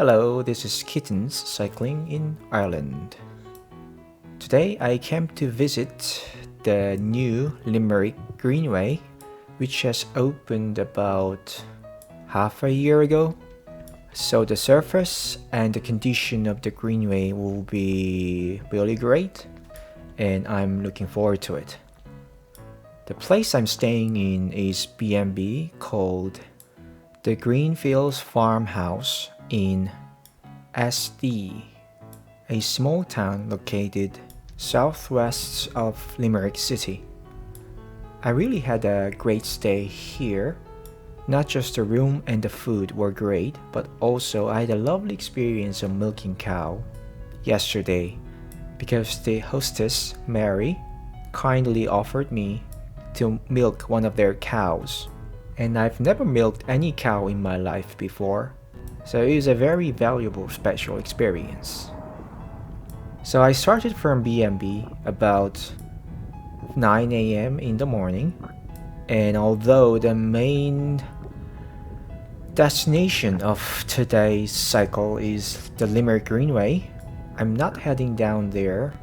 Hello, this is Kittens cycling in Ireland. Today I came to visit the new Limerick Greenway, which has opened about half a year ago. So the surface and the condition of the Greenway will be really great, and I'm looking forward to it. The place I'm staying in is B&B called the Greenfields Farmhouse in SD, a small town located southwest of Limerick City. I really had a great stay here. Not just the room and the food were great, but also I had a lovely experience of milking cow yesterday because the hostess, Mary, kindly offered me to milk one of their cows. And I've never milked any cow in my life before, so it was a very valuable special experience. So I started from B&B about 9 a.m. in the morning, and although the main destination of today's cycle is the Limerick Greenway, I'm not heading down there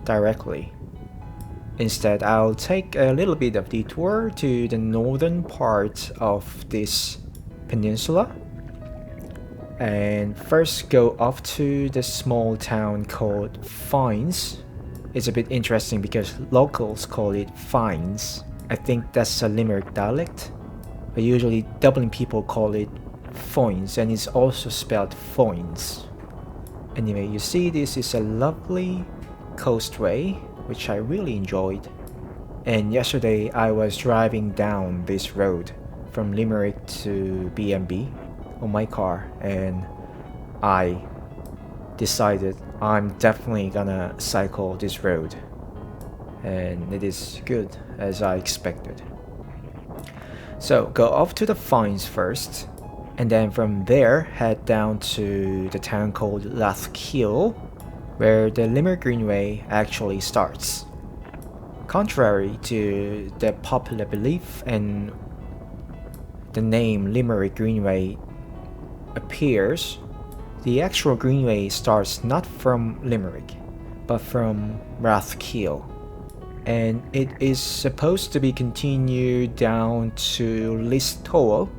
directly. Instead, I'll take a little bit of detour to the northern part of this peninsula and first go off to the small town called Foynes. It's a bit interesting because locals call it Foynes. I think that's a Limerick dialect, but usually Dublin people call it Foynes, and it's also spelled Foynes. Anyway, you see, this is a lovely coastway which I really enjoyed. And yesterday I was driving down this road from Limerick to B&B on my car, and I decided I'm definitely gonna cycle this road, and it is good as I expected. So go off to the Foynes first, and then from there head down to the town called Rathkeale, where the Limerick Greenway actually starts. Contrary to the popular belief and the name Limerick Greenway appears, the actual Greenway starts not from Limerick, but from Rathkeale, and it is supposed to be continued down to Listowel,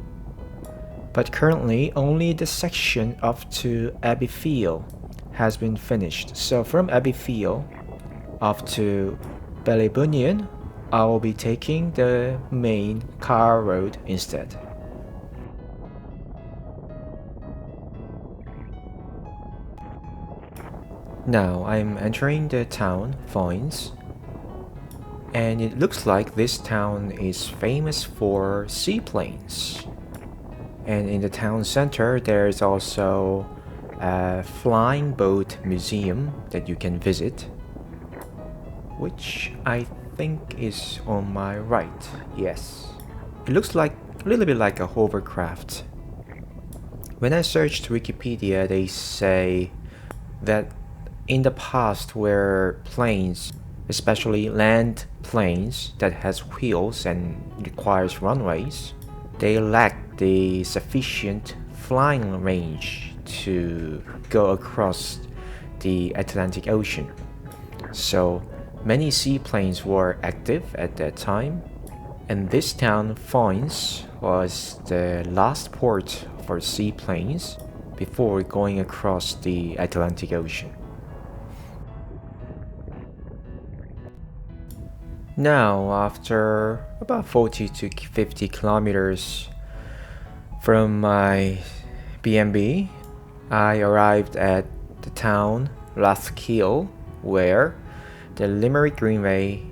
but currently only the section up to Abbeyfield has been finished. So from Abbeyfield up to Ballybunion, I will be taking the main car road instead. Now I'm entering the town Foynes, and it looks like this town is famous for seaplanes. And in the town center there is also a flying boat museum that you can visit, which I think is on my right. Yes, it looks like a little bit like a hovercraft. When I searched Wikipedia, they say that in the past where planes, especially land planes that has wheels and requires runways, they lack the sufficient flying range to go across the Atlantic Ocean. So many seaplanes were active at that time, and this town Foynes was the last port for seaplanes before going across the Atlantic Ocean. Now, after about 40 to 50 kilometers from my B&B, I arrived at the town Rathkeale, where the Limerick Greenway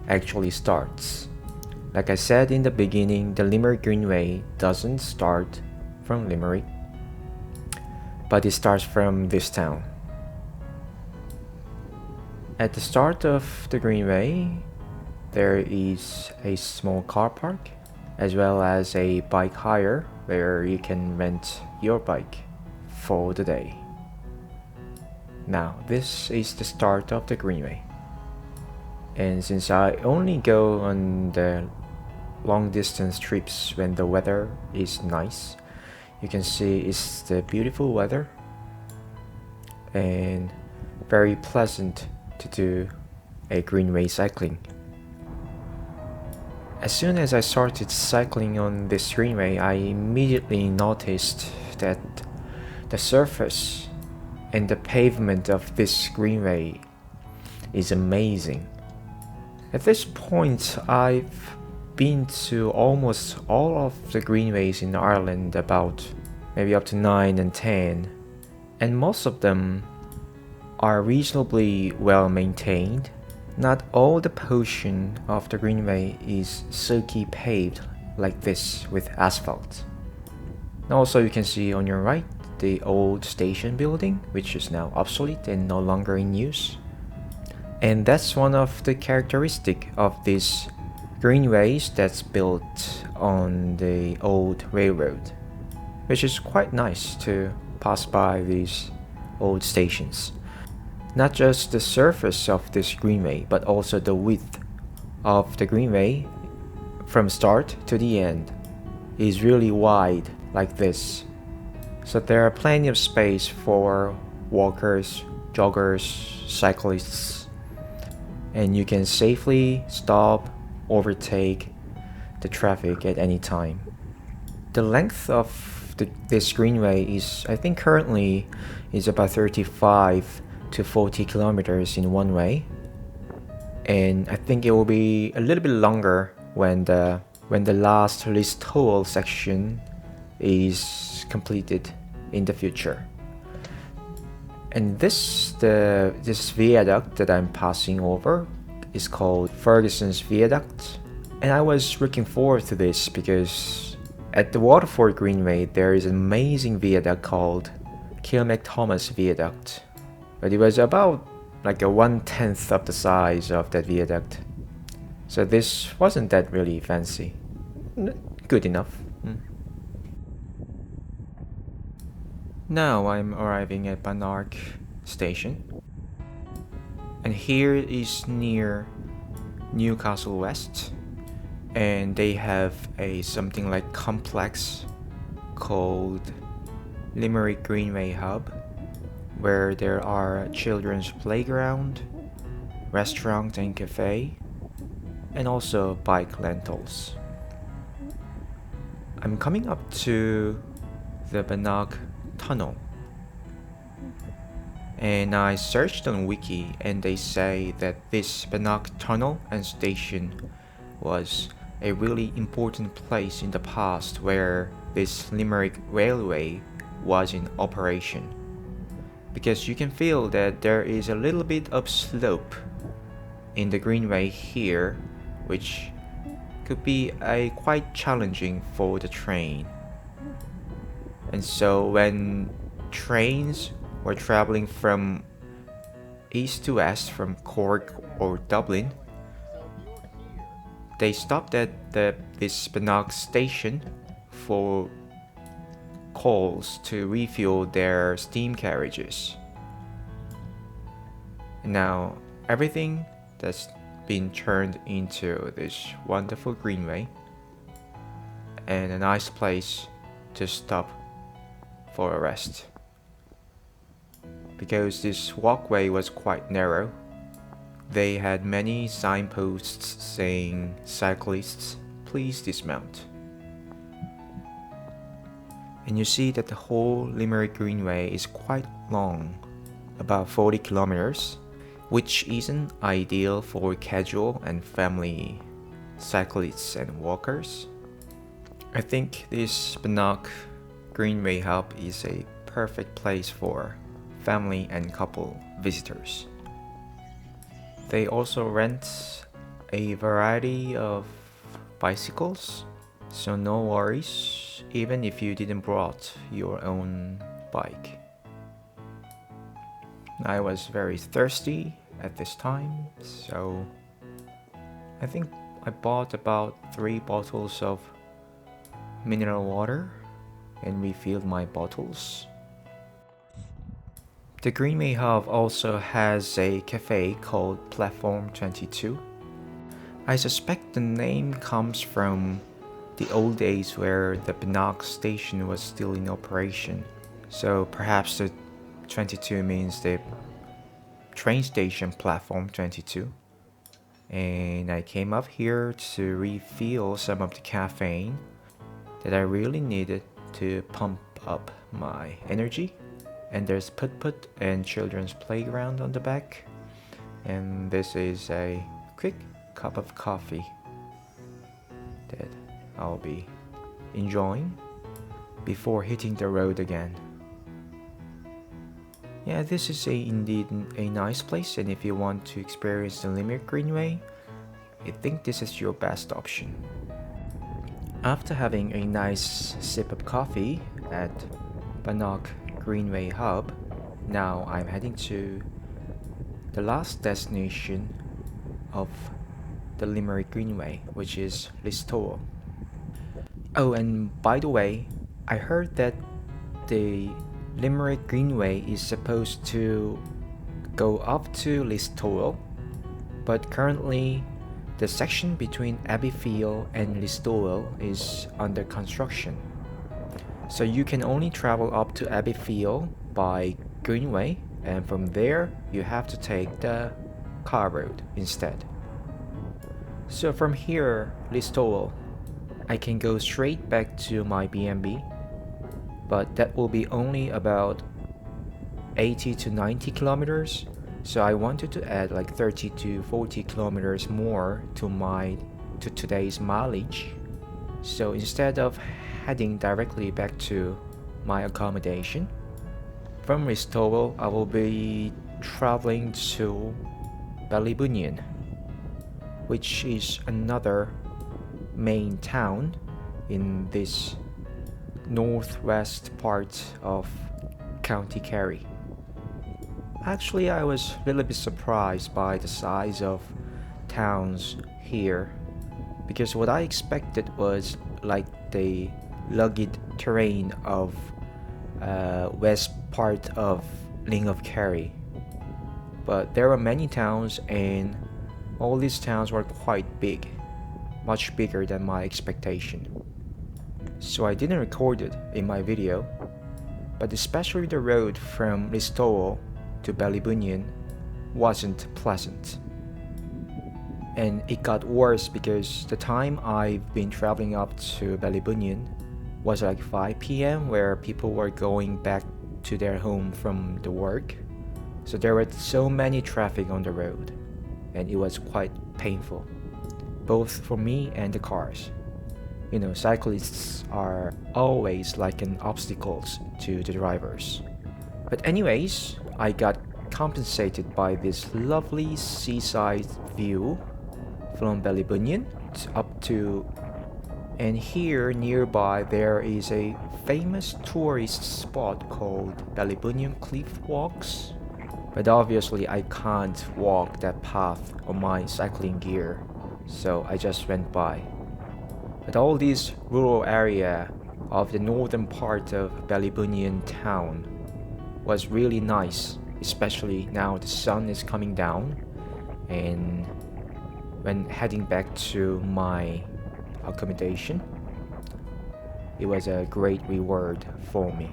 actually starts. Like I said in the beginning, the Limerick Greenway doesn't start from Limerick, but it starts from this town. At the start of the Greenway, there is a small car park as well as a bike hire where you can rent your bike for the day. Now, this is the start of the Greenway. And since I only go on the long distance trips when the weather is nice, You can see it's the beautiful weather and very pleasant to do a greenway cycling. As soon as I started cycling on this greenway, I immediately noticed that the surface and the pavement of this greenway is amazing. At this point, I've been to almost all of the greenways in Ireland, about maybe up to 9 and 10, and most of them are reasonably well maintained. Not all the portion of the greenway is silky paved like this with asphalt. And also you can see on your right the old station building, which is now obsolete and no longer in use. And that's one of the characteristics of these greenways that's built on the old railroad, which is quite nice to pass by these old stations. Not just the surface of this greenway, but also the width of the greenway from start to the end is really wide like this. So there are plenty of space for walkers, joggers, cyclists, and you can safely stop, overtake the traffic at any time. The length of this greenway is, I think currently, is about 35 to 40 kilometers in one way, and I think it will be a little bit longer when the last Listowel section is completed in the future. And this viaduct that I'm passing over is called Ferguson's Viaduct, and I was looking forward to this because at the Waterford Greenway there is an amazing viaduct called Kilmacthomas Viaduct, but it was about like a 1/10 of the size of that viaduct, so this wasn't that really fancy. Good enough. Now I'm arriving at Banark station, and here is near Newcastle West, and they have a something like complex called Limerick Greenway Hub, where there are children's playground, restaurant and cafe, and also bike rentals. I'm coming up to the Banark Tunnel, and I searched on Wiki, and they say that this Banark Tunnel and station was a really important place in the past where this Limerick Railway was in operation, because you can feel that there is a little bit of slope in the greenway here, which could be quite challenging for the train. And so when trains were traveling from east to west from Cork or Dublin, they stopped at this Banark station for coals to refuel their steam carriages. Now everything that's been turned into this wonderful greenway and a nice place to stop for a rest, because this walkway was quite narrow. They had many signposts saying, "Cyclists, please dismount." And you see that the whole Limerick Greenway is quite long, about 40 kilometers, which isn't ideal for casual and family cyclists and walkers. I think this Banark Greenway Hub is a perfect place for family and couple visitors. They also rent a variety of bicycles, so no worries even if you didn't brought your own bike. I was very thirsty at this time, so I think I bought about 3 bottles of mineral water and refilled my bottles. The Greenway Hub also has a cafe called Platform 22. I suspect the name comes from the old days where the Bannock station was still in operation. So perhaps the 22 means the train station platform 22. And I came up here to refill some of the caffeine that I really needed to pump up my energy. And there's put and children's playground on the back. And this is a quick cup of coffee that I'll be enjoying before hitting the road again. Yeah, this is indeed a nice place, and if you want to experience the Limerick Greenway, I think this is your best option. After having a nice sip of coffee at Bannock Greenway Hub, now I'm heading to the last destination of the Limerick Greenway, which is Listowel. Oh, and by the way, I heard that the Limerick Greenway is supposed to go up to Listowel, but currently the section between Abbeyfield and Listowel is under construction. So you can only travel up to Abbeyfield by Greenway, and from there you have to take the car road instead. So from here, Listowel, I can go straight back to my B&B, but that will be only about 80 to 90 kilometers. So I wanted to add like 30 to 40 kilometers more to today's mileage. So instead of heading directly back to my accommodation, from Listowel I will be traveling to Ballybunion, which is another main town in this northwest part of County Kerry. Actually, I was a little bit surprised by the size of towns here, because what I expected was like the rugged terrain of west part of Ling of Kerry. But there are many towns, and all these towns were quite big, much bigger than my expectation. So I didn't record it in my video, but especially the road from Listowel to Ballybunion wasn't pleasant. And it got worse because the time I've been traveling up to Ballybunion was like 5 p.m. where people were going back to their home from the work. So there were so many traffic on the road, and it was quite painful, both for me and the cars. You know, cyclists are always like an obstacles to the drivers. But anyways, I got compensated by this lovely seaside view from Ballybunion up to, and here nearby there is a famous tourist spot called Ballybunion Cliff Walks. But obviously I can't walk that path on my cycling gear, so I just went by. But all this rural area of the northern part of Ballybunion town was really nice, especially now the sun is coming down, and when heading back to my accommodation, it was a great reward for me.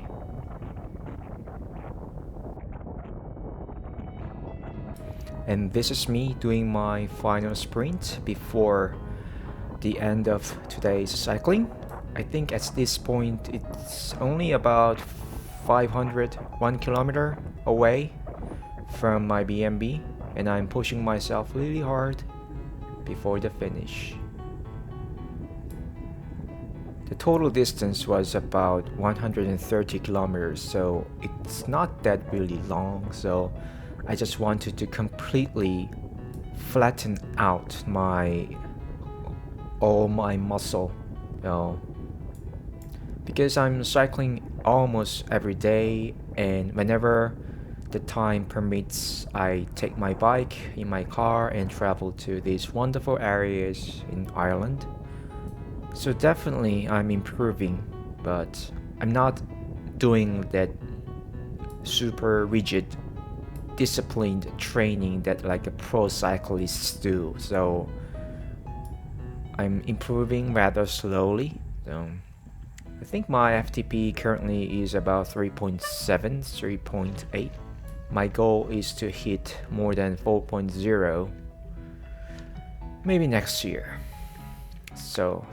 And this is me doing my final sprint before the end of today's cycling. I think at this point it's only about 1 kilometer away from my B&B, and I'm pushing myself really hard before the finish. The total distance was about 130 kilometers, so it's not that really long. So I just wanted to completely flatten out all my muscle, you know, because I'm cycling almost every day, and whenever the time permits, I take my bike in my car and travel to these wonderful areas in Ireland. So definitely I'm improving, but I'm not doing that super rigid, disciplined training that like a pro cyclists do. So I'm improving rather slowly. So I think my FTP currently is about 3.7, 3.8. My goal is to hit more than 4.0 maybe next year. So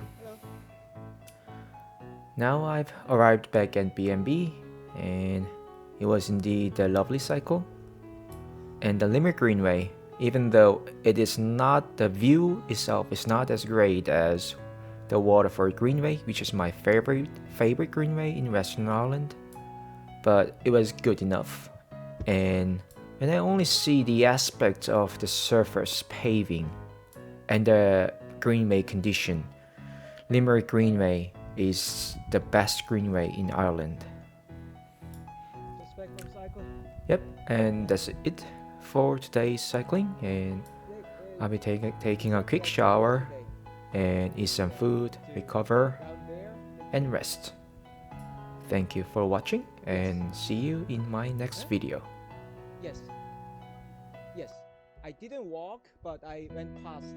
now I've arrived back at B&B, and it was indeed a lovely cycle. And the Limerick Greenway, even though it is not, the view itself is not as great as the Waterford Greenway, which is my favorite greenway in Western Ireland, but it was good enough. And when I only see the aspect of the surface paving and the greenway condition, Limerick Greenway is the best greenway in Ireland. Yep, and that's it for today's cycling, and I'll be taking a quick shower and eat some food, recover, and rest. Thank you for watching, and see you in my next video. Yes. I didn't walk, but I went past